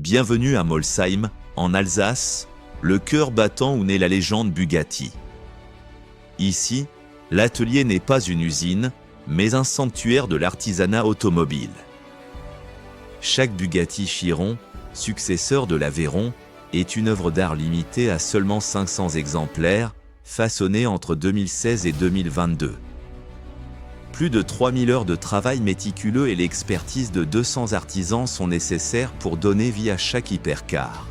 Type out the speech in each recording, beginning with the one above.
Bienvenue à Molsheim, en Alsace, le cœur battant où naît la légende Bugatti. Ici, l'atelier n'est pas une usine, mais un sanctuaire de l'artisanat automobile. Chaque Bugatti Chiron, successeur de l'Aveyron, est une œuvre d'art limitée à seulement 500 exemplaires, façonnée entre 2016 et 2022. Plus de 3000 heures de travail méticuleux et l'expertise de 200 artisans sont nécessaires pour donner vie à chaque hypercar.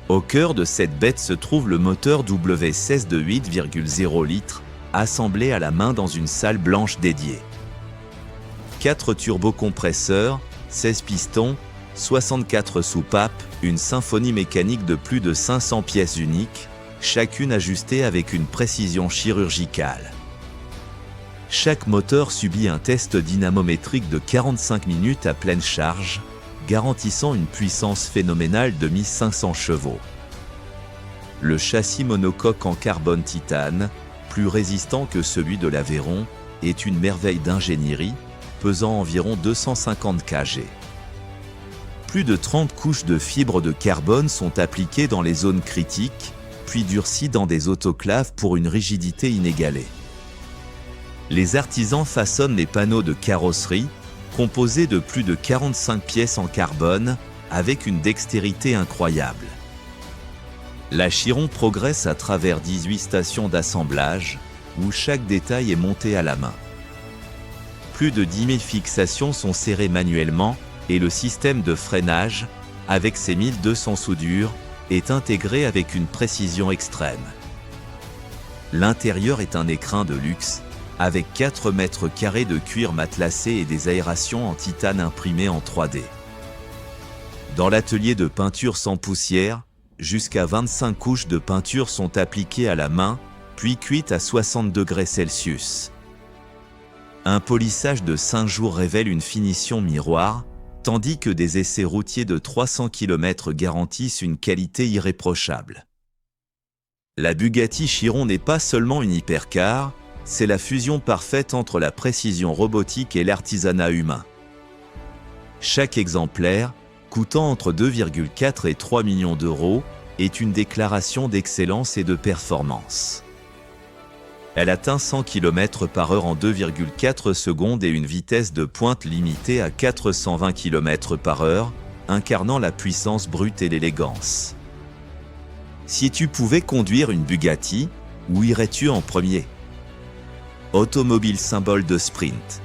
Au cœur de cette bête se trouve le moteur W16 de 8,0 litres, assemblé à la main dans une salle blanche dédiée. 4 turbocompresseurs, 16 pistons, 64 soupapes, une symphonie mécanique de plus de 500 pièces uniques, chacune ajustée avec une précision chirurgicale. Chaque moteur subit un test dynamométrique de 45 minutes à pleine charge, garantissant une puissance phénoménale de 1500 chevaux. Le châssis monocoque en carbone titane, plus résistant que celui de l'Aveyron, est une merveille d'ingénierie, pesant environ 250 kg. Plus de 30 couches de fibres de carbone sont appliquées dans les zones critiques, puis durcies dans des autoclaves pour une rigidité inégalée. Les artisans façonnent les panneaux de carrosserie, composés de plus de 45 pièces en carbone, avec une dextérité incroyable. La Chiron progresse à travers 18 stations d'assemblage, où chaque détail est monté à la main. Plus de 10 000 fixations sont serrées manuellement, et le système de freinage, avec ses 1200 soudures, est intégré avec une précision extrême. L'intérieur est un écrin de luxe, avec 4 mètres carrés de cuir matelassé et des aérations en titane imprimées en 3D. Dans l'atelier de peinture sans poussière, jusqu'à 25 couches de peinture sont appliquées à la main, puis cuites à 60 degrés Celsius. Un polissage de 5 jours révèle une finition miroir, tandis que des essais routiers de 300 km garantissent une qualité irréprochable. La Bugatti Chiron n'est pas seulement une hypercar, c'est la fusion parfaite entre la précision robotique et l'artisanat humain. Chaque exemplaire, coûtant entre 2,4 et 3 millions d'euros, est une déclaration d'excellence et de performance. Elle atteint 100 km/h en 2,4 secondes et une vitesse de pointe limitée à 420 km/h, incarnant la puissance brute et l'élégance. Si tu pouvais conduire une Bugatti, où irais-tu en premier ? Automobile symbole de sprint.